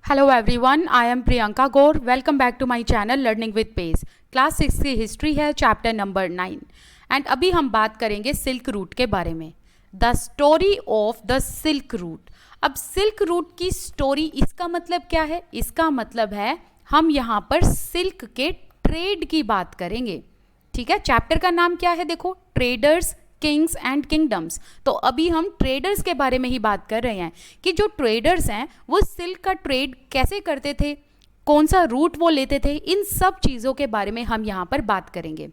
Hello everyone, I am Priyanka Gaur. Welcome back to my channel Learning with Pace. Class 6 की history है, chapter number 9 and अभी हम बात करेंगे silk route के बारे में. The story of the silk root. अब सिल्क रूट की स्टोरी, इसका मतलब क्या है? इसका मतलब है हम यहाँ पर सिल्क के ट्रेड की बात करेंगे. ठीक है, चैप्टर का नाम क्या है? देखो, ट्रेडर्स, किंग्स एंड किंगडम्स. तो अभी हम ट्रेडर्स के बारे में ही बात कर रहे हैं कि जो ट्रेडर्स हैं वो सिल्क का ट्रेड कैसे करते थे, कौन सा रूट वो लेते थे, इन सब चीज़ों के बारे में हम यहाँ पर बात करेंगे.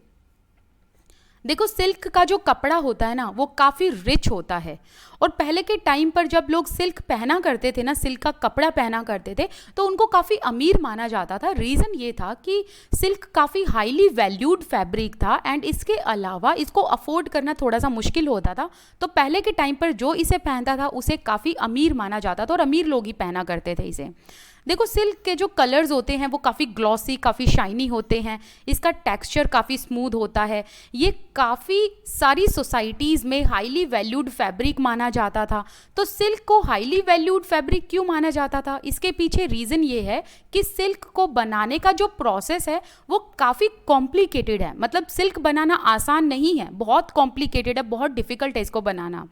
देखो, सिल्क का जो कपड़ा होता है ना, वो काफ़ी रिच होता है. और पहले के टाइम पर जब लोग सिल्क पहना करते थे ना, सिल्क का कपड़ा पहना करते थे, तो उनको काफ़ी अमीर माना जाता था. रीज़न ये था कि सिल्क काफ़ी हाईली वैल्यूड फैब्रिक था एंड इसके अलावा इसको अफोर्ड करना थोड़ा सा मुश्किल होता था. तो पहले के टाइम पर जो इसे पहनता था उसे काफ़ी अमीर माना जाता था और अमीर लोग ही पहना करते थे इसे. देखो, सिल्क के जो कलर्स होते हैं वो काफ़ी ग्लॉसी, काफ़ी शाइनी होते हैं. इसका टेक्सचर काफ़ी स्मूथ होता है. ये काफ़ी सारी सोसाइटीज़ में हाईली वैल्यूड फैब्रिक माना जाता था. तो सिल्क को हाईली वैल्यूड फैब्रिक क्यों माना जाता था? इसके पीछे रीज़न ये है कि सिल्क को बनाने का जो प्रोसेस है वो काफ़ी कॉम्प्लिकेटेड है. मतलब सिल्क बनाना आसान नहीं है, बहुत कॉम्प्लिकेटेड है, बहुत डिफ़िकल्ट है इसको बनाना.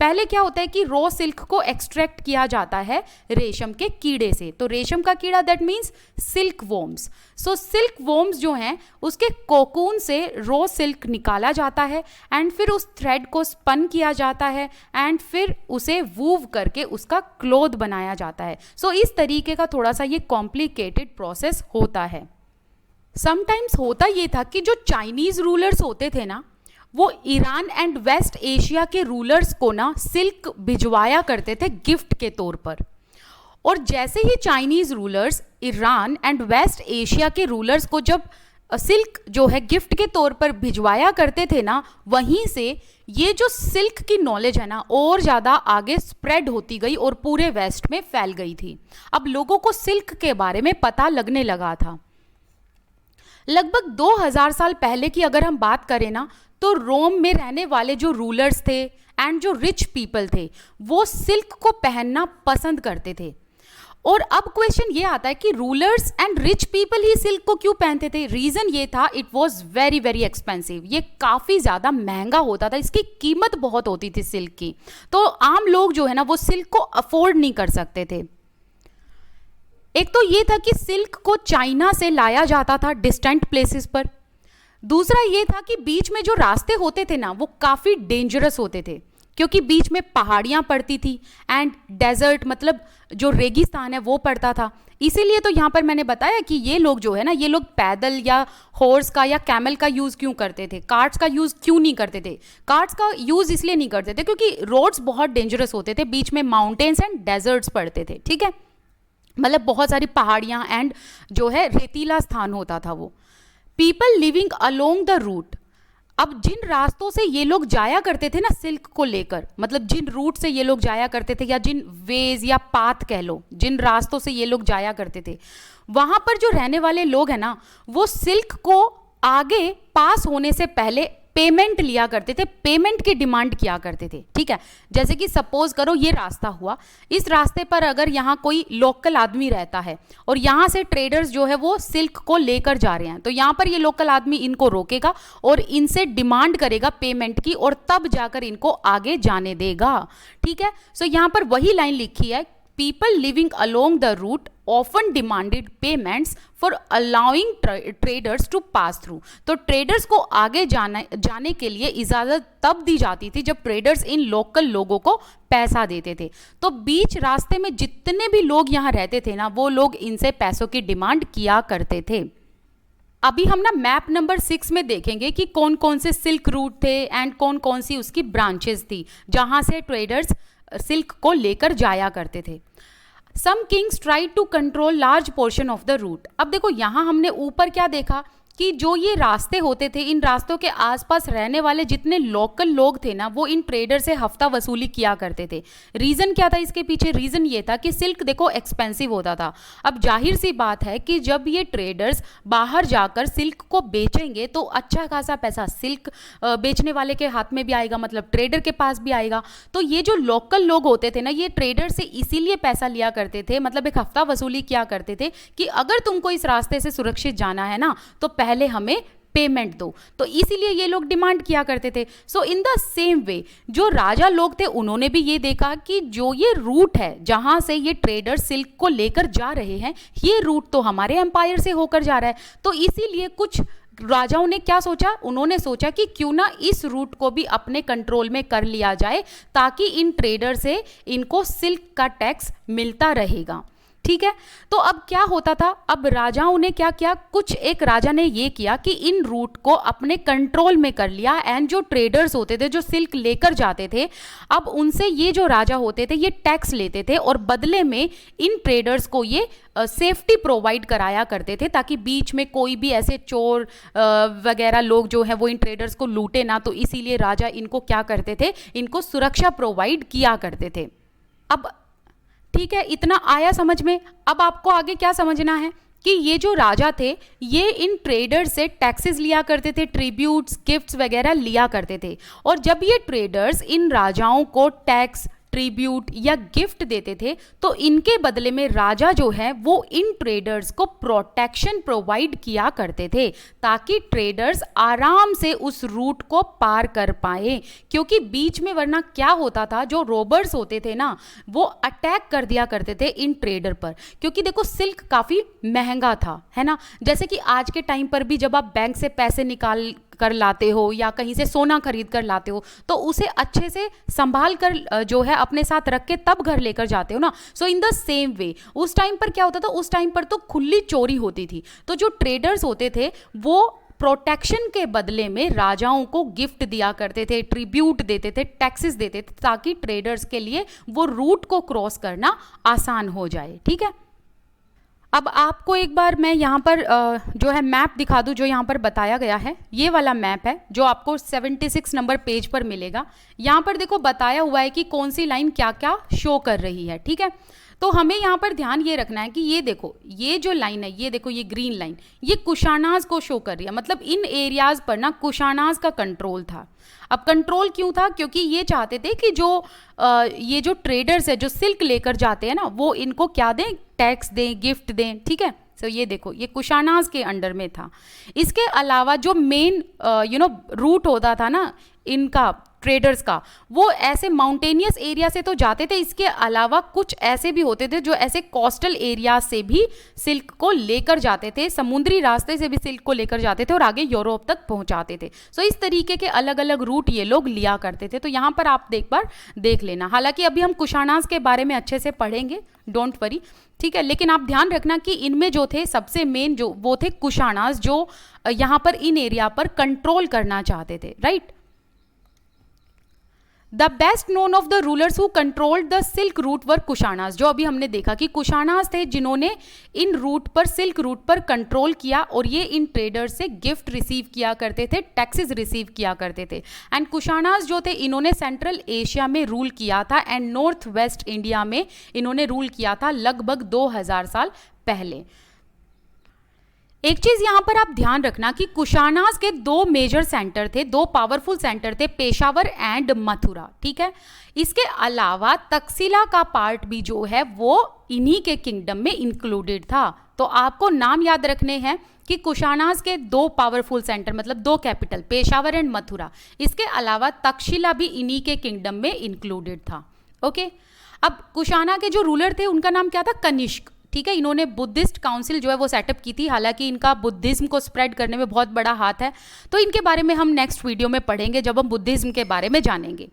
पहले क्या होता है कि रॉ सिल्क को एक्सट्रैक्ट किया जाता है रेशम के कीड़े से. तो रेशम का कीड़ा, that means silk worms. So silk worms जो हैं उसके कोकून से रॉ सिल्क निकाला जाता है एंड फिर उस थ्रेड को स्पन किया जाता है एंड फिर उसे वूव करके उसका क्लॉथ बनाया जाता है. सो इस तरीके का थोड़ा सा ये कॉम्प्लिकेटेड प्रोसेस होता है. समटाइम्स होता ये था कि जो चाइनीज़ रूलर्स होते थे ना, वो ईरान एंड वेस्ट एशिया के रूलर्स को ना सिल्क भिजवाया करते थे गिफ्ट के तौर पर. और जैसे ही Chinese rulers Iran and west Asia के रूलर्स को जब सिल्क जो है गिफ्ट के तौर पर भिजवाया करते थे ना, वहीं से ये जो सिल्क की नॉलेज है ना और ज़्यादा आगे स्प्रेड होती गई और पूरे वेस्ट में फैल गई थी. अब लोगों को सिल्क के बारे में पता लगने लगा था. लगभग 2000 साल पहले की अगर हम बात करें ना, तो रोम में रहने वाले जो रूलर्स थे एंड जो रिच पीपल थे वो सिल्क को पहनना पसंद करते थे. और अब क्वेश्चन ये आता है कि rulers and rich people he silk को क्यों पहनते थे? रीज़न ये था, it was very very expensive. ये काफ़ी ज़्यादा महंगा होता था, इसकी कीमत बहुत होती थी सिल्क की. तो आम लोग जो है ना वो सिल्क को अफोर्ड नहीं कर सकते थे. एक तो ये था कि सिल्क को चाइना से लाया जाता था डिस्टेंट प्लेसेस पर. दूसरा ये था कि बीच में जो रास्ते होते थे ना वो काफ़ी डेंजरस होते थे, क्योंकि बीच में पहाड़ियाँ पड़ती थी एंड डेजर्ट, मतलब जो रेगिस्तान है वो पड़ता था. इसीलिए तो यहाँ पर मैंने बताया कि ये लोग जो है ना, ये लोग पैदल या हॉर्स का या कैमल का यूज़ क्यों करते थे, कार्ट्स का यूज़ क्यों नहीं करते थे? कार्ट्स का यूज़ इसलिए नहीं करते थे क्योंकि रोड्स बहुत डेंजरस होते थे, बीच में माउंटेन्स एंड डेजर्ट्स पड़ते थे. ठीक है, मतलब बहुत सारी पहाड़ियाँ एंड जो है रेतीला स्थान होता था वो. People living along the route. अब जिन रास्तों से ये लोग जाया करते थे ना सिल्क को लेकर, मतलब जिन रूट से ये लोग जाया करते थे या जिन वेज या पाथ कह लो, जिन रास्तों से ये लोग जाया करते थे, वहाँ पर जो रहने वाले लोग हैं ना वो सिल्क को आगे पास होने से पहले पेमेंट लिया करते थे, पेमेंट की डिमांड किया करते थे. ठीक है, जैसे कि सपोज करो ये रास्ता हुआ, इस रास्ते पर अगर यहाँ कोई लोकल आदमी रहता है और यहाँ से ट्रेडर्स जो है वो सिल्क को लेकर जा रहे हैं, तो यहाँ पर ये लोकल आदमी इनको रोकेगा और इनसे डिमांड करेगा पेमेंट की और तब जाकर इनको आगे जाने देगा. ठीक है, सो यहाँ पर वही लाइन लिखी है, people living along the route often demanded payments for allowing traders to pass through. तो ट्रेडर्स को आगे जाने के लिए इजाज़त तब दी जाती थी जब ट्रेडर्स इन लोकल लोगों को पैसा देते थे. तो बीच रास्ते में जितने भी लोग यहाँ रहते थे ना, वो लोग इनसे पैसों की डिमांड किया करते थे. अभी हम ना मैप नंबर 6 में देखेंगे कि कौन कौन से सिल्क रूट थे एंड कौन कौन सी उसकी ब्रांचेस थी जहाँ से ट्रेडर्स सिल्क को लेकर जाया करते थे. Some kings try to control large portion of the route. अब देखो यहाँ हमने ऊपर क्या देखा कि जो ये रास्ते होते थे, इन रास्तों के आसपास रहने वाले जितने लोकल लोग थे ना, वो इन ट्रेडर से हफ्ता वसूली किया करते थे। रीज़न क्या था इसके पीछे? रीज़न ये था कि सिल्क देखो एक्सपेंसिव होता था। अब जाहिर सी बात है कि जब ये ट्रेडर्स बाहर जाकर सिल्क को बेचेंगे तो अच्छा खासा पैसा सिल्क बेचने वाले के हाथ में भी आएगा, मतलब ट्रेडर के पास भी आएगा। तो ये जो लोकल लोग होते थे ना, ये ट्रेडर से इसीलिए पैसा लिया करते थे, मतलब एक हफ्ता वसूली किया करते थे कि अगर तुमको इस रास्ते से सुरक्षित जाना है ना तो पहले हमें पेमेंट दो। तो इसीलिए ये लोग डिमांड किया करते थे। सो इन द सेम वे जो राजा लोग थे उन्होंने भी ये देखा कि जो ये रूट है जहां से ये ट्रेडर सिल्क को लेकर जा रहे हैं, ये रूट तो हमारे एम्पायर से होकर जा रहा है। तो इसीलिए कुछ राजाओं ने क्या सोचा? उन्होंने सोचा कि क्यों ना इस रूट को भी अपने कंट्रोल में कर लिया जाए, ताकि इन ट्रेडर से इनको सिल्क का टैक्स मिलता रहेगा। ठीक है, तो अब क्या होता था? अब राजाओं ने क्या किया? कुछ एक राजा ने ये किया कि इन रूट को अपने कंट्रोल में कर लिया, एंड जो ट्रेडर्स होते थे जो सिल्क लेकर जाते थे, अब उनसे ये जो राजा होते थे ये टैक्स लेते थे और बदले में इन ट्रेडर्स को ये सेफ्टी प्रोवाइड कराया करते थे, ताकि बीच में कोई भी ऐसे चोर वगैरह लोग जो हैं वो इन ट्रेडर्स को लूटे ना। तो इसीलिए राजा इनको क्या करते थे? इनको सुरक्षा प्रोवाइड किया करते थे। अब ठीक है, इतना आया समझ में। अब आपको आगे क्या समझना है कि ये जो राजा थे ये इन ट्रेडर्स से टैक्सेस लिया करते थे, ट्रिब्यूट्स, गिफ्ट्स वगैरह लिया करते थे। और जब ये ट्रेडर्स इन राजाओं को टैक्स, ट्रिब्यूट या गिफ्ट देते थे तो इनके बदले में राजा जो है वो इन ट्रेडर्स को प्रोटेक्शन प्रोवाइड किया करते थे, ताकि ट्रेडर्स आराम से उस रूट को पार कर पाए। क्योंकि बीच में वरना क्या होता था, जो रोबर्स होते थे ना वो अटैक कर दिया करते थे इन ट्रेडर पर। क्योंकि देखो सिल्क काफ़ी महंगा था, है ना। जैसे कि आज के टाइम पर भी जब आप बैंक से पैसे निकाल कर लाते हो या कहीं से सोना खरीद कर लाते हो तो उसे अच्छे से संभाल कर जो है अपने साथ रख के तब घर लेकर जाते हो ना। सो इन द सेम वे उस टाइम पर क्या होता था? उस टाइम पर तो खुली चोरी होती थी। तो जो ट्रेडर्स होते थे वो प्रोटेक्शन के बदले में राजाओं को गिफ्ट दिया करते थे, ट्रिब्यूट देते थे, टैक्सेस देते थे, ताकि ट्रेडर्स के लिए वो रूट को क्रॉस करना आसान हो जाए। ठीक है, अब आपको एक बार मैं यहाँ पर जो है मैप दिखा दूँ जो यहाँ पर बताया गया है। ये वाला मैप है जो आपको 76 नंबर पेज पर मिलेगा। यहाँ पर देखो बताया हुआ है कि कौन सी लाइन क्या क्या शो कर रही है। ठीक है, तो हमें यहाँ पर ध्यान ये रखना है कि ये देखो, ये जो लाइन है, ये देखो ये ग्रीन लाइन, ये कुशानाज को शो कर रही है। मतलब इन एरियाज पर ना कुशानाज का कंट्रोल था। अब कंट्रोल क्यों था? क्योंकि ये चाहते थे कि जो ये जो ट्रेडर्स है जो सिल्क लेकर जाते हैं ना वो इनको क्या दें? टैक्स दें, गिफ्ट दें। ठीक है, तो ये देखो ये कुशानाज के अंडर में था। इसके अलावा जो मेन रूट होता था ना इनका, ट्रेडर्स का, वो ऐसे माउंटेनियस एरिया से तो जाते थे, इसके अलावा कुछ ऐसे भी होते थे जो ऐसे कोस्टल एरिया से भी सिल्क को लेकर जाते थे, समुद्री रास्ते से भी सिल्क को लेकर जाते थे और आगे यूरोप तक पहुंचाते थे। सो इस तरीके के अलग अलग रूट ये लोग लिया करते थे। तो यहाँ पर आप एक बार देख लेना। हालांकि अभी हम कुशानाज के बारे में अच्छे से पढ़ेंगे, डोंट वरी। ठीक है, लेकिन आप ध्यान रखना कि इनमें जो थे सबसे मेन जो वो थे कुशानाज, जो यहाँ पर इन एरिया पर कंट्रोल करना चाहते थे। Right, the best known of the rulers who controlled the silk route were Kushanas. जो अभी हमने देखा कि कुशानाज थे जिन्होंने इन रूट पर, सिल्क रूट पर कंट्रोल किया और ये इन ट्रेडर्स से गिफ्ट रिसीव किया करते थे, टैक्सेस रिसीव किया करते थे। एंड कुशानाज जो थे इन्होंने सेंट्रल एशिया में रूल किया था एंड नॉर्थ वेस्ट इंडिया में इन्होंने रूल किया था लगभग 2000 साल पहले। एक चीज यहां पर आप ध्यान रखना कि कुशानाज के दो मेजर सेंटर थे, दो पावरफुल सेंटर थे, पेशावर एंड मथुरा। ठीक है, इसके अलावा तक्षशिला का पार्ट भी जो है वो इन्हीं के किंगडम में इंक्लूडेड था। तो आपको नाम याद रखने हैं कि कुशानाज के दो पावरफुल सेंटर मतलब दो कैपिटल, पेशावर एंड मथुरा, इसके अलावा तक्षशिला भी इन्हीं के किंगडम में इंक्लूडेड था। ओके, अब कुशाना के जो रूलर थे उनका नाम क्या था? कनिष्क। ठीक है, इन्होंने बुद्धिस्ट काउंसिल जो है वो सेटअप की थी। हालांकि इनका बुद्धिज्म को स्प्रेड करने में बहुत बड़ा हाथ है, तो इनके बारे में हम नेक्स्ट वीडियो में पढ़ेंगे जब हम बुद्धिज्म के बारे में जानेंगे।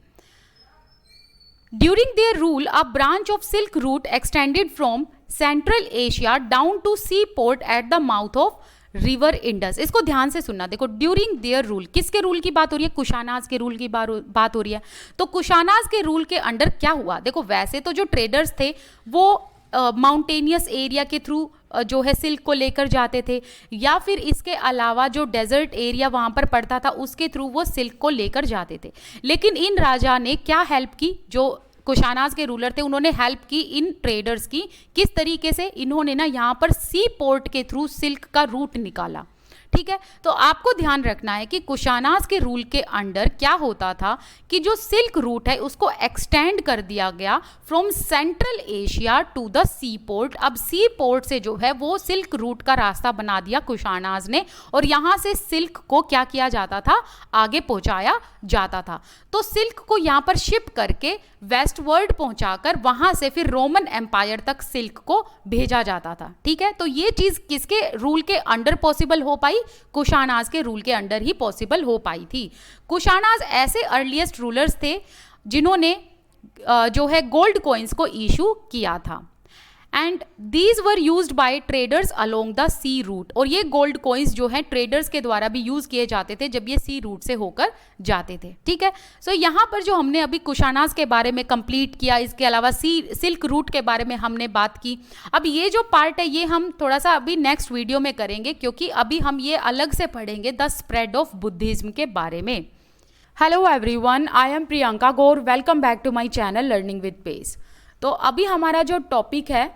During their rule a branch of silk route extended from central Asia down to sea port at the mouth of river Indus. इसको ध्यान से सुनना। देखो, ड्यूरिंग देयर रूल, किसके रूल की बात हो रही है? कुशानाज के रूल की बात हो रही है। तो कुशानाज के रूल के अंडर क्या हुआ? देखो, वैसे तो जो ट्रेडर्स थे वो माउंटेनियस एरिया के थ्रू जो है सिल्क को लेकर जाते थे, या फिर इसके अलावा जो डेजर्ट एरिया वहाँ पर पड़ता था उसके थ्रू वो सिल्क को लेकर जाते थे। लेकिन इन राजा ने क्या हेल्प की, जो कुशानाज के रूलर थे उन्होंने हेल्प की इन ट्रेडर्स की। किस तरीके से? इन्होंने ना यहाँ पर सी पोर्ट के थ्रू सिल्क का रूट निकाला। ठीक है, तो आपको ध्यान रखना है कि कुशानाज के रूल के अंडर क्या होता था कि जो सिल्क रूट है उसको एक्सटेंड कर दिया गया from central Asia to the sea port. अब सी पोर्ट से जो है वो सिल्क रूट का रास्ता बना दिया कुशानाज ने, और यहाँ से सिल्क को क्या किया जाता था, आगे पहुँचाया जाता था। तो सिल्क को यहाँ पर शिप करके वेस्टवर्ड पहुँचाकर वहाँ से फिर रोमन एम्पायर तक सिल्क को भेजा जाता था। ठीक है, तो ये चीज़ किसके रूल के अंडर पॉसिबल हो पाई? कुशानाज के रूल के अंडर ही पॉसिबल हो पाई थी। कुशानाज ऐसे अर्लीस्ट रूलर्स थे जिन्होंने जो है गोल्ड कॉइन्स को इशू किया था, and these were used by traders along the sea route. और ये गोल्ड कॉइन्स जो है ट्रेडर्स के द्वारा भी यूज किए जाते थे जब ये सी रूट से होकर जाते थे। ठीक है, सो यहाँ पर जो हमने अभी कुशानाज के बारे में कंप्लीट किया, इसके अलावा सिल्क रूट के बारे में हमने बात की। अब ये जो पार्ट है ये हम थोड़ा सा अभी नेक्स्ट वीडियो में करेंगे, क्योंकि अभी हम ये अलग से पढ़ेंगे द स्प्रेड ऑफ बुद्धिज्म के बारे में। Hello everyone, I am Priyanka Gaur, welcome back to my channel learning with pace. तो अभी हमारा जो टॉपिक है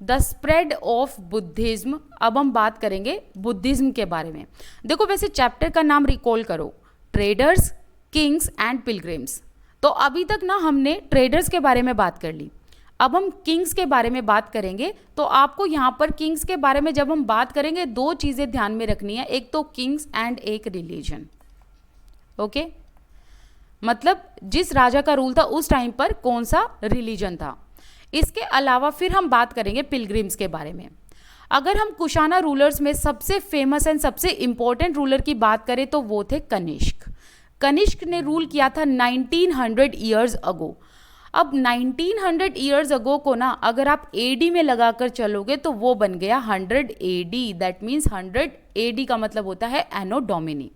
द स्प्रेड ऑफ बुद्धिज्म, अब हम बात करेंगे बुद्धिज्म के बारे में। देखो, वैसे चैप्टर का नाम रिकॉल करो, ट्रेडर्स, किंग्स एंड पिलग्रिम्स। तो अभी तक ना हमने ट्रेडर्स के बारे में बात कर ली, अब हम किंग्स के बारे में बात करेंगे। तो आपको यहाँ पर किंग्स के बारे में जब हम बात करेंगे दो चीज़ें ध्यान में रखनी है, एक तो किंग्स एंड एक रिलीजन। ओके, मतलब जिस राजा का रूल था उस टाइम पर कौन सा रिलीजन था। इसके अलावा फिर हम बात करेंगे पिलग्रिम्स के बारे में। अगर हम कुशाना रूलर्स में सबसे फेमस एंड सबसे इंपॉर्टेंट रूलर की बात करें तो वो थे कनिष्क। कनिष्क ने रूल किया था 1900 ईयर्स अगो। अब 1900 ईयर्स अगो को ना अगर आप एडी में लगाकर चलोगे तो वो बन गया 100 एडी। दैट मीन्स 100 एडी का मतलब होता है एनो डोमिनी।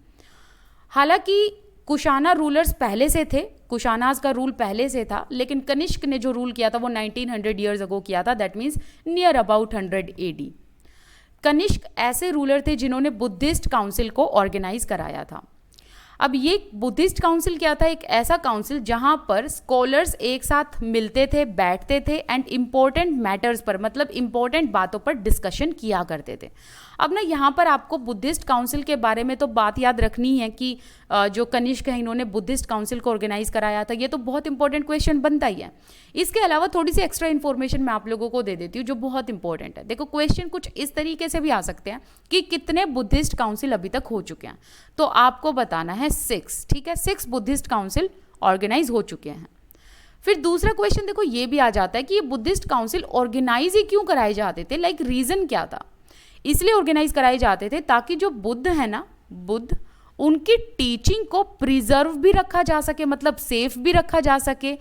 हालांकि कुशाना रूलर्स पहले से थे, कुशानाज का रूल पहले से था, लेकिन कनिष्क ने जो रूल किया था वो 1900 ईयर्स अगो किया था। That means near about 100 AD. Kanishka ऐसे रूलर थे जिन्होंने बुद्धिस्ट काउंसिल को ऑर्गेनाइज कराया था। अब ये बुद्धिस्ट काउंसिल क्या था? एक ऐसा काउंसिल जहाँ पर स्कॉलर्स एक साथ मिलते थे, बैठते थे एंड इम्पोर्टेंट मैटर्स पर, मतलब इम्पोर्टेंट बातों पर डिस्कशन किया करते थे। अब ना यहाँ पर आपको बुद्धिस्ट काउंसिल के बारे में तो बात याद रखनी है कि जो कनिष्क है इन्होंने बुद्धिस्ट काउंसिल को ऑर्गेनाइज कराया था, ये तो बहुत इंपॉर्टेंट क्वेश्चन बनता ही है। इसके अलावा थोड़ी सी एक्स्ट्रा इन्फॉर्मेशन मैं आप लोगों को दे देती हूँ जो बहुत इंपॉर्टेंट है। देखो, क्वेश्चन कुछ इस तरीके से भी आ सकते हैं कि कितने बुद्धिस्ट काउंसिल अभी तक हो चुके हैं, तो आपको बताना है 6। ठीक है, 6 बुद्धिस्ट काउंसिल ऑर्गेनाइज हो चुके हैं। फिर दूसरा क्वेश्चन देखो ये भी आ जाता है कि ये बुद्धिस्ट काउंसिल ऑर्गेनाइज ही क्यों कराए जाते थे, लाइक रीजन क्या था? इसलिए ऑर्गेनाइज कराए जाते थे ताकि जो बुद्ध है ना, बुद्ध, उनकी टीचिंग को प्रिजर्व भी रखा जा सके, मतलब सेफ भी रखा जा सके।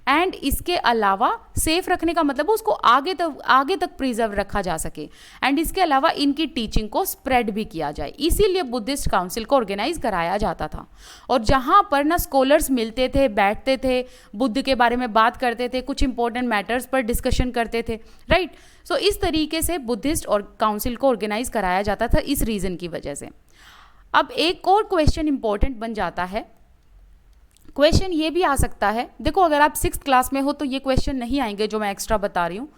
एंड इसके अलावा सेफ रखने का मतलब उसको आगे तक प्रिजर्व रखा जा सके, एंड इसके अलावा इनकी टीचिंग को स्प्रेड भी किया जाए। इसीलिए बुद्धिस्ट काउंसिल को ऑर्गेनाइज कराया जाता था। और जहाँ पर ना स्कॉलर्स मिलते थे, बैठते थे, बुद्ध के बारे में बात करते थे, कुछ इंपॉर्टेंट मैटर्स पर डिस्कशन करते थे, राइट। सो इस तरीके से बुद्धिस्ट और काउंसिल को ऑर्गेनाइज कराया जाता था, इस रीजन की वजह से। अब एक और क्वेश्चन इंपॉर्टेंट बन जाता है, क्वेश्चन ये भी आ सकता है, देखो अगर आप 6th क्लास में हो तो ये क्वेश्चन नहीं आएंगे जो मैं एक्स्ट्रा बता रही हूँ,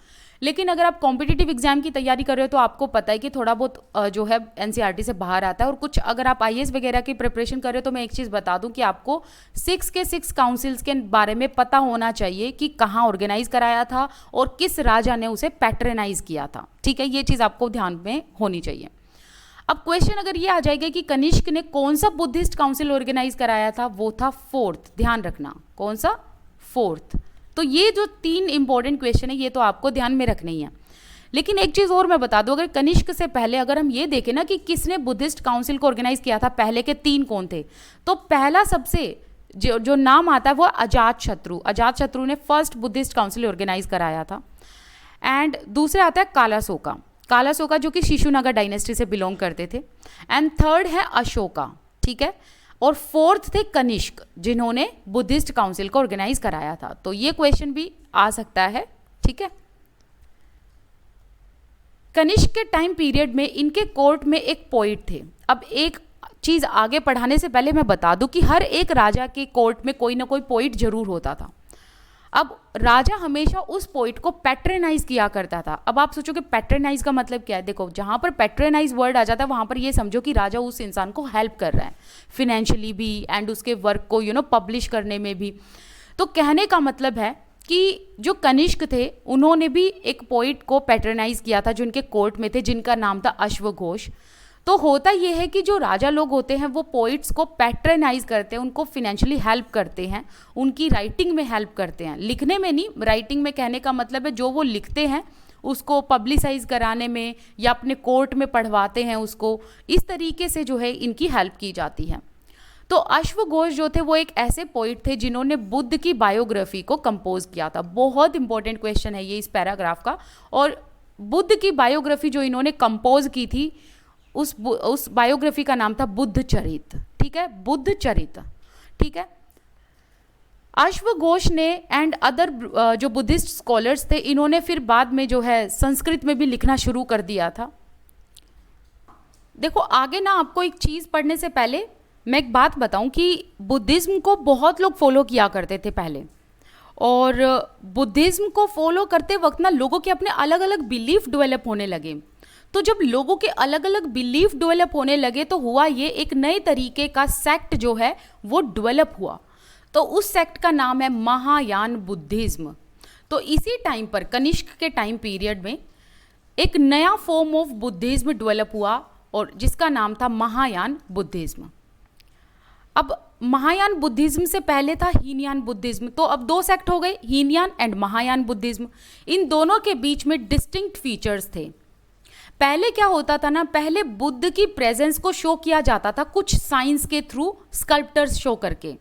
लेकिन अगर आप कॉम्पिटिटिव एग्जाम की तैयारी कर रहे हो तो आपको पता है कि थोड़ा बहुत जो है एनसीईआरटी से बाहर आता है। और कुछ अगर आप आईएएस वगैरह की प्रिपरेशन कर रहे हो तो मैं एक चीज़ बता दूं कि आपको 6 के 6 काउंसिल्स के बारे में पता होना चाहिए कि कहाँ ऑर्गेनाइज कराया था और किस राजा ने उसे पैट्रनाइज किया था। ठीक है, ये चीज़ आपको ध्यान में होनी चाहिए। अब क्वेश्चन अगर ये आ जाएगा कि कनिष्क ने कौन सा बुद्धिस्ट काउंसिल ऑर्गेनाइज कराया था, वो था 4th। ध्यान रखना, कौन सा? 4th। तो ये जो 3 इंपॉर्टेंट क्वेश्चन है ये तो आपको ध्यान में रखना ही है। लेकिन एक चीज़ और मैं बता दूं, अगर कनिष्क से पहले अगर हम ये देखें ना कि किसने बुद्धिस्ट काउंसिल को ऑर्गेनाइज किया था, पहले के 3 कौन थे, तो पहला सबसे जो नाम आता है वो अजातशत्रु। अजातशत्रु ने फर्स्ट बुद्धिस्ट काउंसिल ऑर्गेनाइज कराया था। एंड दूसरे आता है कालासोका, कालासोका जो कि शिशुनागा डायनेस्टी से बिलोंग करते थे। एंड थर्ड है अशोका, ठीक है। और 4th थे कनिष्क जिन्होंने बुद्धिस्ट काउंसिल को ऑर्गेनाइज कराया था। तो ये क्वेश्चन भी आ सकता है, ठीक है। कनिष्क के टाइम पीरियड में इनके कोर्ट में एक पोइट थे। अब एक चीज़ आगे पढ़ाने से पहले मैं बता दूं कि हर एक राजा के कोर्ट में कोई ना कोई पोइट जरूर होता था। अब राजा हमेशा उस पोइट को पैट्रनाइज किया करता था। अब आप सोचो कि पैट्रनाइज का मतलब क्या है। देखो, जहाँ पर पैट्रनाइज वर्ड आ जाता है वहाँ पर ये समझो कि राजा उस इंसान को हेल्प कर रहा है फिनेंशियली भी एंड उसके वर्क को पब्लिश करने में भी। तो कहने का मतलब है कि जो कनिष्क थे उन्होंने भी एक पोइट को पैट्रनाइज किया था जो उनके कोर्ट में थे, जिनका नाम था अश्वघोष। तो होता यह है कि जो राजा लोग होते हैं वो पोइट्स को पैट्रनाइज करते हैं, उनको फिनेंशियली हेल्प करते हैं, उनकी राइटिंग में हेल्प करते हैं, लिखने में नहीं, राइटिंग में कहने का मतलब है जो वो लिखते हैं उसको पब्लिसाइज कराने में या अपने कोर्ट में पढ़वाते हैं उसको, इस तरीके से जो है इनकी हेल्प की जाती है। तो अश्वघोष जो थे वो एक ऐसे पोइट थे जिन्होंने बुद्ध की बायोग्राफी को कंपोज किया था। बहुत इंपॉर्टेंट क्वेश्चन है ये इस पैराग्राफ का। और बुद्ध की बायोग्राफी जो इन्होंने कंपोज की थी उस बायोग्राफी का नाम था बुद्ध चरित। ठीक है, बुद्ध चरित। ठीक है, अश्वघोष ने एंड अदर जो बुद्धिस्ट स्कॉलर्स थे इन्होंने फिर बाद में जो है संस्कृत में भी लिखना शुरू कर दिया था। देखो आगे ना आपको एक चीज़ पढ़ने से पहले मैं एक बात बताऊं कि बुद्धिज़्म को बहुत लोग फॉलो किया करते थे पहले, और बुद्धिज़्म को फॉलो करते वक्त ना लोगों के अपने अलग अलग बिलीफ डेवलप होने लगे। तो जब लोगों के अलग अलग बिलीफ डेवलप होने लगे तो हुआ ये, एक नए तरीके का सेक्ट जो है वो डेवलप हुआ। तो उस सेक्ट का नाम है महायान बुद्धिज़्म। तो इसी टाइम पर कनिष्क के टाइम पीरियड में एक नया फॉर्म ऑफ बुद्धिज़्म डेवलप हुआ और जिसका नाम था महायान बुद्धिज़्म। अब महायान बुद्धिज़्म से पहले था हीनयान बुद्धिज़्म। तो अब दो सेक्ट हो गए, हीनयान एंड महायान बुद्धिज़्म। इन दोनों के बीच में डिस्टिंक्ट फीचर्स थे। पहले क्या होता था ना, पहले बुद्ध की प्रेजेंस को शो किया जाता था कुछ साइंस के थ्रू, स्कल्प्टर्स शो करके।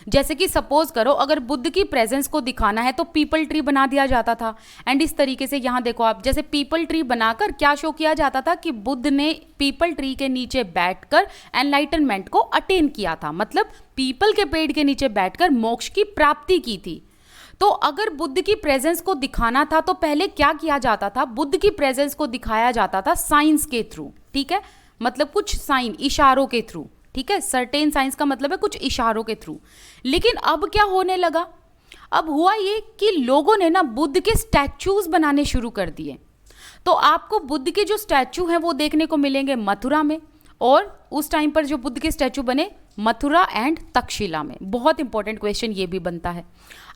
जैसे कि सपोज करो अगर बुद्ध की प्रेजेंस को दिखाना है तो पीपल ट्री बना दिया जाता था। एंड इस तरीके से यहाँ देखो आप, जैसे पीपल ट्री बनाकर क्या शो किया जाता था कि बुद्ध ने पीपल ट्री के नीचे बैठकर एनलाइटनमेंट को अटेन किया था, मतलब पीपल के पेड़ के नीचे बैठकर मोक्ष की प्राप्ति की थी। तो अगर बुद्ध की प्रेजेंस को दिखाना था तो पहले क्या किया जाता था, बुद्ध की प्रेजेंस को दिखाया जाता था साइंस के थ्रू। ठीक है, मतलब कुछ साइन, इशारों के थ्रू। ठीक है, सर्टेन साइंस का मतलब है कुछ इशारों के थ्रू। लेकिन अब क्या होने लगा, अब हुआ ये कि लोगों ने ना बुद्ध के स्टैचूज बनाने शुरू कर दिए। तो आपको बुद्ध के जो स्टैचू हैं वो देखने को मिलेंगे मथुरा में, और उस टाइम पर जो बुद्ध के स्टैचू बने मथुरा एंड तक्षशिला में। बहुत इंपॉर्टेंट क्वेश्चन ये भी बनता है।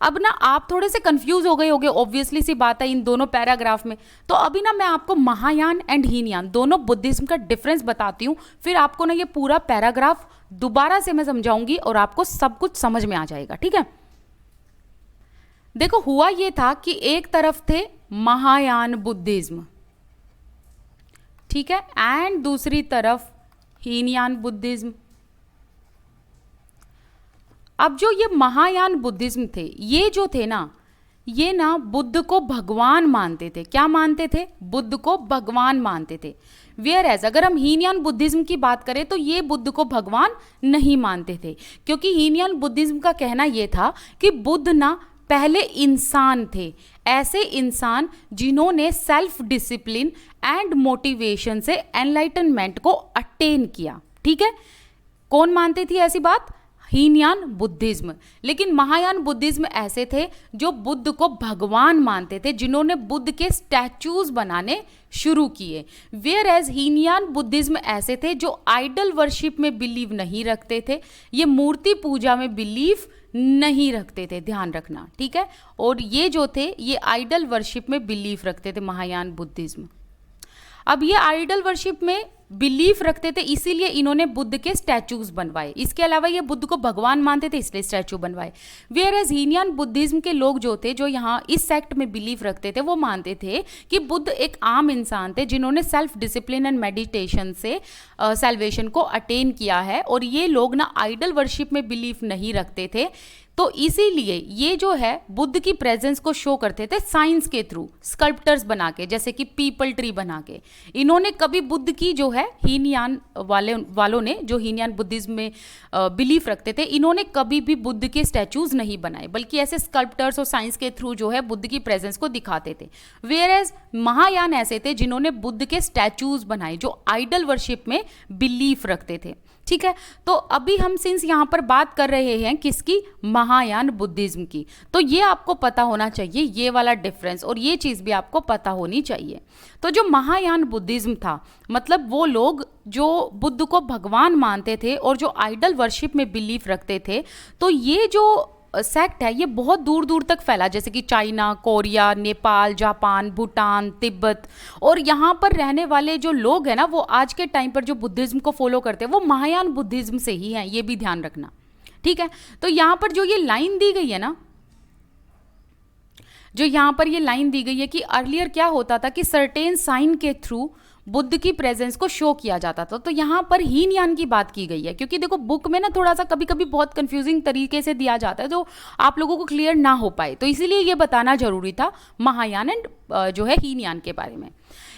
अब ना आप थोड़े से कंफ्यूज हो गए होंगे, ऑब्वियसली सी बात है इन दोनों पैराग्राफ में। तो अभी ना मैं आपको महायान एंड हीनयान दोनों बुद्धिज्म का डिफरेंस बताती हूँ, फिर आपको ना ये पूरा पैराग्राफ दोबारा से मैं समझाऊंगी और आपको सब कुछ समझ में आ जाएगा। ठीक है, देखो हुआ ये था कि एक तरफ थे महायान बुद्धिज्म, ठीक है, एंड दूसरी तरफ हीनयान बुद्धिज्म। अब जो ये महायान बुद्धिज्म थे, ये जो थे ना, ये ना बुद्ध को भगवान मानते थे। क्या मानते थे? बुद्ध को भगवान मानते थे। वेयर एज अगर हम हीनयान बुद्धिज्म की बात करें तो ये बुद्ध को भगवान नहीं मानते थे, क्योंकि हीनयान बुद्धिज्म का कहना ये था कि बुद्ध ना पहले इंसान थे, ऐसे इंसान जिन्होंने सेल्फ डिसिप्लिन एंड मोटिवेशन से एनलाइटनमेंट को अटेन किया। ठीक है, कौन मानते थी ऐसी बात? हीनयान बुद्धिज्म। लेकिन महायान बुद्धिज्म ऐसे थे जो बुद्ध को भगवान मानते थे, जिन्होंने बुद्ध के स्टैचूज बनाने शुरू किए। वेयर एज हीनयान बुद्धिज्म ऐसे थे जो आइडल वर्शिप में बिलीव नहीं रखते थे, ये मूर्ति पूजा में बिलीव नहीं रखते थे, ध्यान रखना। ठीक है, और ये जो थे ये आइडल वर्शिप में बिलीव रखते थे महायान बुद्धिज्म। अब ये आइडल वर्शिप में बिलीफ रखते थे, इसीलिए इन्होंने बुद्ध के स्टैचूज बनवाए। इसके अलावा ये बुद्ध को भगवान मानते थे, इसलिए स्टैचू बनवाए। वेयर एज हीनयान बुद्धिज्म के लोग जो थे, जो यहाँ इस सेक्ट में बिलीफ रखते थे, वो मानते थे कि बुद्ध एक आम इंसान थे जिन्होंने सेल्फ डिसिप्लिन एंड मेडिटेशन से सेल्वेशन को अटेन किया है। और ये लोग ना आइडल वर्शिप में बिलीफ नहीं रखते थे, तो इसीलिए ये जो है बुद्ध की प्रेजेंस को शो करते थे साइंस के थ्रू, स्कल्प्टर्स बना के, जैसे कि पीपल ट्री बना के। इन्होंने कभी बुद्ध की जो है हीनयान वालों ने, जो हीनयान बुद्धिज्म में बिलीफ रखते थे, इन्होंने कभी भी बुद्ध के स्टैचूज नहीं बनाए, बल्कि ऐसे स्कल्प्टर्स और साइंस के थ्रू जो है बुद्ध की प्रेजेंस को दिखाते थे। वेयर एज महायान ऐसे थे जिन्होंने बुद्ध के स्टैचूज बनाए, जो आइडल वर्शिप में बिलीफ रखते थे। ठीक है, तो अभी हम सिंस यहाँ पर बात कर रहे हैं किसकी, महायान बुद्धिज्म की, तो ये आपको पता होना चाहिए, ये वाला डिफरेंस, और ये चीज़ भी आपको पता होनी चाहिए। तो जो महायान बुद्धिज्म था, मतलब वो लोग जो बुद्ध को भगवान मानते थे और जो आइडल वर्शिप में बिलीफ रखते थे, तो ये जो सेक्ट है ये बहुत दूर दूर तक फैला, जैसे कि China, Korea, Nepal, Japan, Bhutan, Tibet, और यहाँ पर रहने वाले जो लोग हैं ना, वो आज के टाइम पर जो बुद्धिज्म को फॉलो करते हैं वो महायान बुद्धिज्म से ही हैं, ये भी ध्यान रखना। ठीक है, तो यहाँ पर जो ये लाइन दी गई है ना, जो यहाँ पर ये लाइन दी गई है कि अर्लियर क्या होता था कि सर्टेन साइन के थ्रू बुद्ध की प्रेजेंस को शो किया जाता था, तो यहाँ पर हीनयान की बात की गई है, क्योंकि देखो बुक में ना थोड़ा सा कभी कभी बहुत कंफ्यूजिंग तरीके से दिया जाता है, जो आप लोगों को क्लियर ना हो पाए, तो इसीलिए ये बताना जरूरी था महायान एंड जो है हीनयान के बारे में।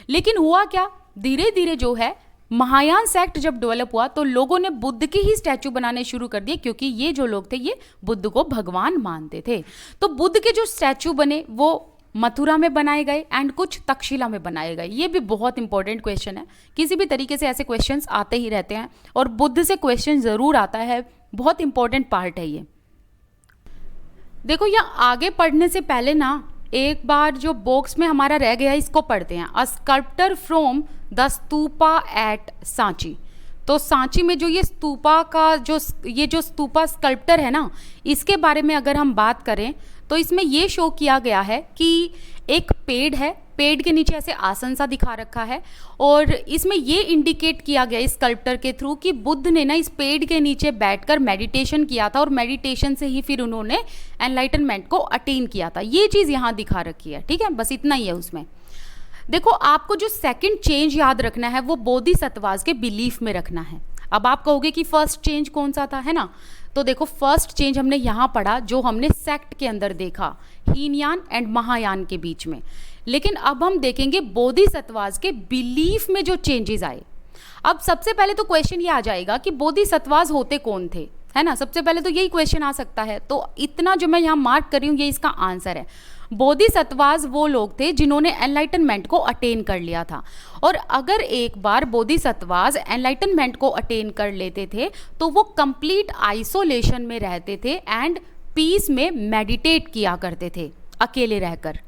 लेकिन हुआ क्या, धीरे धीरे जो है महायान सेक्ट जब डेवलप हुआ तो लोगों ने बुद्ध के ही स्टैचू बनाने शुरू कर दिए, क्योंकि ये जो लोग थे ये बुद्ध को भगवान मानते थे। तो बुद्ध के जो स्टैचू बने वो मथुरा में बनाए गए एंड कुछ तक्षशिला में बनाए गए। ये भी बहुत इंपॉर्टेंट क्वेश्चन है, किसी भी तरीके से ऐसे क्वेश्चंस आते ही रहते हैं और बुद्ध से क्वेश्चन जरूर आता है, बहुत इंपॉर्टेंट पार्ट है ये। देखो यहाँ आगे पढ़ने से पहले ना एक बार जो बॉक्स में हमारा रह गया है इसको पढ़ते हैं, a sculptor from the stupa at Sanchi. तो सांची में जो ये स्तूपा का जो स्तूपा स्कल्प्टर है ना, इसके बारे में अगर हम बात करें तो इसमें ये शो किया गया है कि एक पेड़ है, पेड़ के नीचे ऐसे आसन सा दिखा रखा है, और इसमें ये इंडिकेट किया गया इस स्कल्प्टर के थ्रू कि बुद्ध ने ना इस पेड़ के नीचे बैठकर मेडिटेशन किया था और मेडिटेशन से ही फिर उन्होंने एनलाइटनमेंट को अटेन किया था। ये चीज़ यहाँ दिखा रखी है। ठीक है, बस इतना ही है उसमें। देखो आपको जो सेकंड चेंज याद रखना है वो बोधिसत्वास के बिलीफ में रखना है। अब आप कहोगे कि फर्स्ट चेंज कौन सा था, है ना, तो देखो फर्स्ट चेंज हमने यहाँ पढ़ा जो हमने सेक्ट के अंदर देखा, हीनयान एंड महायान के बीच में। लेकिन अब हम देखेंगे बोधिसत्वास के बिलीफ में जो चेंजेस आए। अब सबसे पहले तो क्वेश्चन ये आ जाएगा कि बोधिसत्वास होते कौन थे, है ना, सबसे पहले तो यही क्वेश्चन आ सकता है। तो इतना जो मैं यहाँ मार्क कर रही हूँ ये इसका आंसर है। बोधिसत्वास वो लोग थे जिन्होंने एनलाइटनमेंट को अटेन कर लिया था, और अगर एक बार बोधिसत्वास एनलाइटनमेंट को अटेन कर लेते थे तो वो कंप्लीट आइसोलेशन में रहते थे एंड पीस में मेडिटेट किया करते थे अकेले रहकर।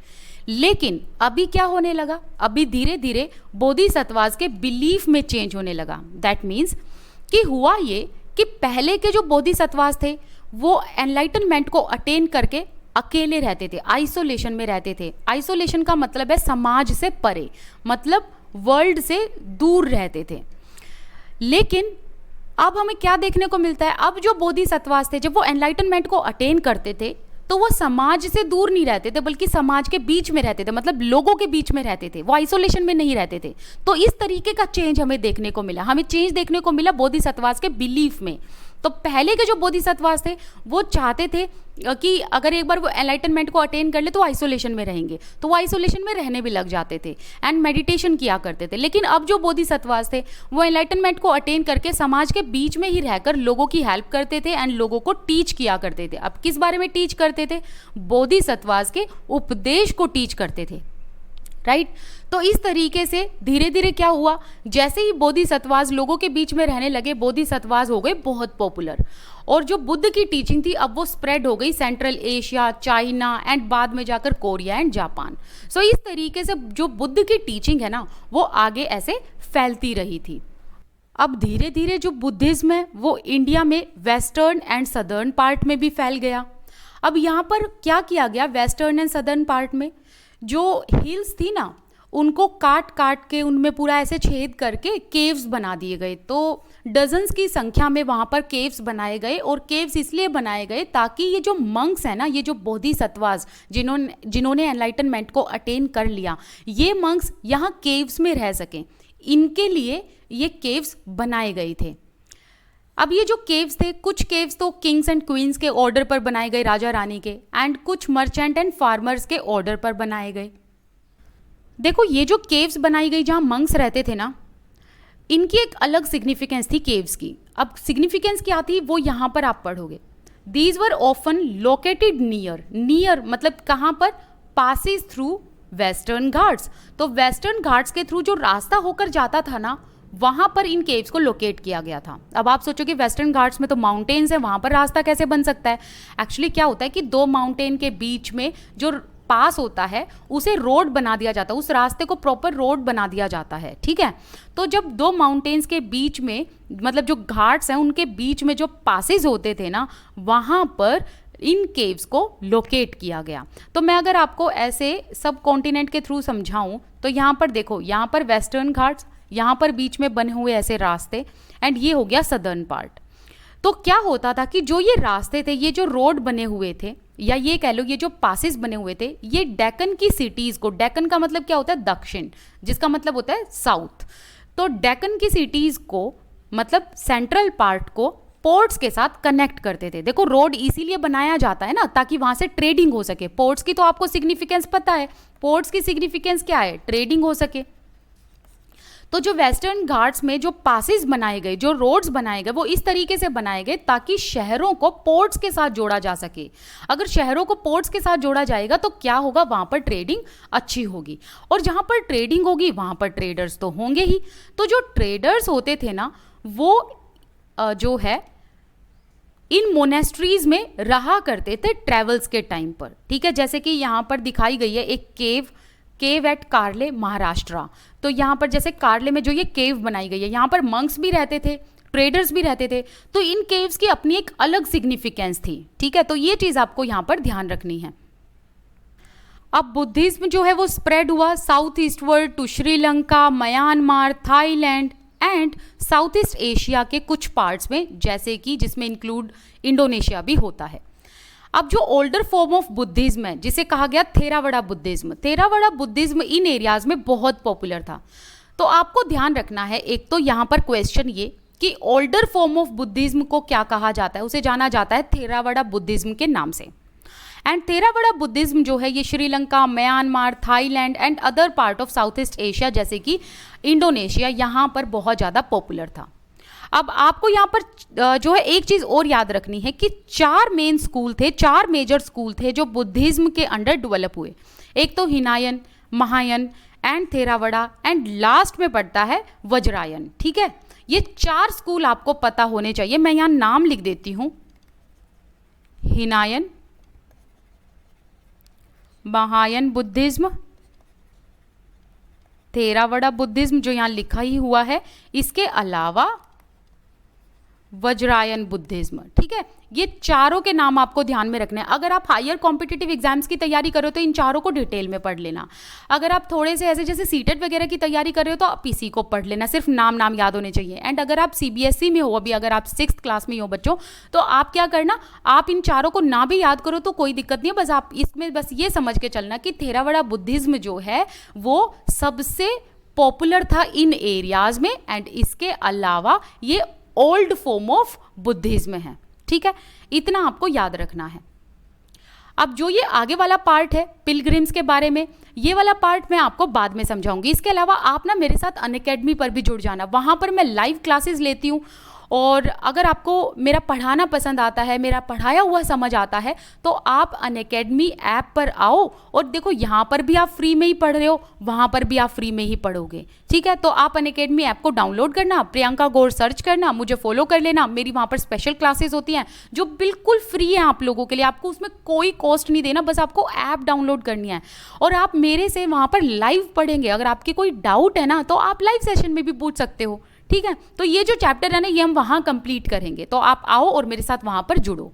लेकिन अभी क्या होने लगा, अभी धीरे धीरे बोधिसत्वास के बिलीफ में चेंज होने लगा। दैट मीन्स कि हुआ ये कि पहले के जो बोधिसत्वास थे वो एनलाइटनमेंट को अटेन करके अकेले रहते थे, आइसोलेशन में रहते थे। आइसोलेशन का मतलब है समाज से परे, मतलब वर्ल्ड से दूर रहते थे। लेकिन अब हमें क्या देखने को मिलता है, अब जो बोधिसत्वास थे जब वो एनलाइटनमेंट को अटेन करते थे तो वो समाज से दूर नहीं रहते थे बल्कि समाज के बीच में रहते थे, मतलब लोगों के बीच में रहते थे, वो आइसोलेशन में नहीं रहते थे। तो इस तरीके का चेंज हमें देखने को मिला, हमें चेंज देखने को मिला बोधिसत्वास के बिलीफ में। तो पहले के जो बोधिसत्वास थे वो चाहते थे कि अगर एक बार वो एनलाइटनमेंट को अटेन कर ले तो आइसोलेशन में रहेंगे, तो वो आइसोलेशन में रहने भी लग जाते थे एंड मेडिटेशन किया करते थे। लेकिन अब जो बोधिसत्वास थे वो एनलाइटनमेंट को अटेन करके समाज के बीच में ही रहकर लोगों की हेल्प करते थे एंड लोगों को टीच किया करते थे। अब किस बारे में टीच करते थे, बोधिसत्वास के उपदेश को टीच करते थे, राइट। तो इस तरीके से धीरे धीरे क्या हुआ, जैसे ही बोधिसत्वास लोगों के बीच में रहने लगे, बोधिसत्वास हो गए बहुत पॉपुलर, और जो बुद्ध की टीचिंग थी अब वो स्प्रेड हो गई सेंट्रल एशिया, चाइना एंड बाद में जाकर कोरिया एंड जापान। सो इस तरीके से जो बुद्ध की टीचिंग है ना वो आगे ऐसे फैलती रही थी। अब धीरे धीरे जो बुद्धिज्म है वो इंडिया में वेस्टर्न एंड सदर्न पार्ट में भी फैल गया। अब यहाँ पर क्या किया गया, वेस्टर्न एंड सदर्न पार्ट में जो हिल्स थी ना उनको काट काट के उनमें पूरा ऐसे छेद करके केव्स बना दिए गए। तो डजन्स की संख्या में वहाँ पर केव्स बनाए गए, और केव्स इसलिए बनाए गए ताकि ये जो मंक्स हैं ना, ये जो बोधिसत्वास जिन्होंने एनलाइटनमेंट को अटेन कर लिया, ये मंक्स यहाँ केव्स में रह सकें, इनके लिए ये केव्स बनाए गए थे। अब ये जो केव्स थे, कुछ केव्स तो किंग्स एंड क्वींस के ऑर्डर पर बनाए गए, राजा रानी के, एंड कुछ मर्चेंट एंड फार्मर्स के ऑर्डर पर बनाए गए। देखो ये जो केव्स बनाई गई जहाँ मंक्स रहते थे ना, इनकी एक अलग सिग्निफिकेंस थी केव्स की। अब सिग्निफिकेंस क्या थी वो यहाँ पर आप पढ़ोगे। These were often located near, near मतलब कहाँ पर, पासिस थ्रू वेस्टर्न घाट्स। तो वेस्टर्न घाट्स के थ्रू जो रास्ता होकर जाता था ना, वहां पर इन केव्स को लोकेट किया गया था। अब आप सोचोगे वेस्टर्न घाट्स में तो माउंटेन्स है, वहां पर रास्ता कैसे बन सकता है। एक्चुअली क्या होता है कि दो माउंटेन के बीच में जो पास होता है उसे रोड बना दिया जाता है, उस रास्ते को प्रॉपर रोड बना दिया जाता है, ठीक है। तो जब दो माउंटेन्स के बीच में, मतलब जो घाट्स हैं उनके बीच में जो पासेस होते थे ना, वहाँ पर इन केव्स को लोकेट किया गया। तो मैं अगर आपको ऐसे सब कॉन्टिनेंट के थ्रू समझाऊं तो यहाँ पर देखो, यहाँ पर वेस्टर्न घाट्स, यहाँ पर बीच में बने हुए ऐसे रास्ते, एंड ये हो गया सदर्न पार्ट। तो क्या होता था कि जो ये रास्ते थे, ये जो रोड बने हुए थे, या ये कह लो ये जो पासेस बने हुए थे, ये डेक्कन की सिटीज़ को, डेक्कन का मतलब क्या होता है, दक्षिण, जिसका मतलब होता है साउथ। तो डेक्कन की सिटीज़ को, मतलब सेंट्रल पार्ट को पोर्ट्स के साथ कनेक्ट करते थे। देखो रोड इसीलिए बनाया जाता है ना, ताकि वहाँ से ट्रेडिंग हो सके। पोर्ट्स की तो आपको सिग्निफिकेंस पता है, पोर्ट्स की सिग्निफिकेंस क्या है, ट्रेडिंग हो सके। तो जो वेस्टर्न घाट्स में जो पासेस बनाए गए, जो रोड्स बनाए गए, वो इस तरीके से बनाए गए ताकि शहरों को पोर्ट्स के साथ जोड़ा जा सके। अगर शहरों को पोर्ट्स के साथ जोड़ा जाएगा तो क्या होगा, वहाँ पर ट्रेडिंग अच्छी होगी, और जहाँ पर ट्रेडिंग होगी वहाँ पर ट्रेडर्स तो होंगे ही। तो जो ट्रेडर्स होते थे ना, वो जो है इन मोनेस्ट्रीज में रहा करते थे ट्रेवल्स के टाइम पर, ठीक है। जैसे कि यहाँ पर दिखाई गई है एक केव एट कार्ले महाराष्ट्र। तो यहाँ पर जैसे कार्ले में जो ये केव बनाई गई है, यहाँ पर मंक्स भी रहते थे, ट्रेडर्स भी रहते थे, तो इन केव्स की अपनी एक अलग सिग्निफिकेंस थी, ठीक है। तो ये चीज़ आपको यहाँ पर ध्यान रखनी है। अब बुद्धिज्म जो है वो स्प्रेड हुआ south eastward to Sri Lanka, Myanmar, Thailand and south east Asia के कुछ पार्ट्स में, जैसे कि जिसमें इंक्लूड इंडोनेशिया भी होता है। अब जो ओल्डर फॉर्म ऑफ बुद्धिज्म है, जिसे कहा गया थेरावड़ा बुद्धिज्म, थेरावड़ा बुद्धिज्म इन एरियाज में बहुत पॉपुलर था। तो आपको ध्यान रखना है, एक तो यहाँ पर क्वेश्चन ये कि ओल्डर फॉर्म ऑफ बुद्धिज्म को क्या कहा जाता है, उसे जाना जाता है थेरावड़ा बुद्धिज्म के नाम से। एंड थेरावड़ा बुद्धिज्म जो है ये Sri Lanka, Myanmar, Thailand and other part of south east Asia जैसे कि इंडोनेशिया, यहाँ पर बहुत ज़्यादा पॉपुलर था। अब आपको यहाँ पर जो है एक चीज़ और याद रखनी है कि 4 मेन स्कूल थे, 4 मेजर स्कूल थे जो बुद्धिज्म के अंडर डेवलप हुए। एक तो Hinayana, Mahayana and Theravada, and last में पड़ता है वज्रायन, ठीक है। ये 4 स्कूल आपको पता होने चाहिए। मैं यहाँ नाम लिख देती हूँ, हिनायन, महायान बुद्धिज्म, थेरावड़ा बुद्धिज्म जो यहाँ लिखा ही हुआ है, इसके अलावा वज्रायन बुद्धिज्म, ठीक है। ये चारों के नाम आपको ध्यान में रखने हैं। अगर आप हायर कॉम्पिटिटिव एग्जाम्स की तैयारी कर रहे हो तो इन चारों को डिटेल में पढ़ लेना। अगर आप थोड़े से ऐसे जैसे सीटेट वगैरह की तैयारी कर रहे हो तो आप इसी को पढ़ लेना, सिर्फ नाम याद होने चाहिए। एंड अगर आप सीबीएसई में हो, अभी अगर आप 6th क्लास में हो बच्चों, तो आप क्या करना, आप इन चारों को ना भी याद करो तो कोई दिक्कत नहीं है, बस आप इसमें बस ये समझ के चलना कि थेरावड़ा बुद्धिज्म जो है वो सबसे पॉपुलर था इन एरियाज में, एंड इसके अलावा ये ओल्ड फॉर्म ऑफ बुद्धिज्म है, ठीक है। इतना आपको याद रखना है। अब जो ये आगे वाला पार्ट है पिलग्रिम्स के बारे में, ये वाला पार्ट मैं आपको बाद में समझाऊंगी। इसके अलावा आप ना मेरे साथ अनअकैडमी पर भी जुड़ जाना, वहाँ पर मैं लाइव क्लासेस लेती हूँ, और अगर आपको मेरा पढ़ाना पसंद आता है, मेरा पढ़ाया हुआ समझ आता है, तो आप अनअकैडमी ऐप पर आओ, और देखो यहाँ पर भी आप फ्री में ही पढ़ रहे हो, वहाँ पर भी आप फ्री में ही पढ़ोगे, ठीक है। तो आप अनअकैडमी ऐप को डाउनलोड करना, प्रियंका गौर सर्च करना, मुझे फॉलो कर लेना। मेरी वहाँ पर स्पेशल क्लासेस होती हैं जो बिल्कुल फ्री है आप लोगों के लिए, आपको उसमें कोई कॉस्ट नहीं देना, बस आपको ऐप डाउनलोड करनी है और आप मेरे से वहाँ पर लाइव पढ़ेंगे। अगर आपकी कोई डाउट है ना तो आप लाइव सेशन में भी पूछ सकते हो, ठीक है। तो ये जो चैप्टर है ना ये हम वहाँ कंप्लीट करेंगे, तो आप आओ और मेरे साथ वहाँ पर जुड़ो।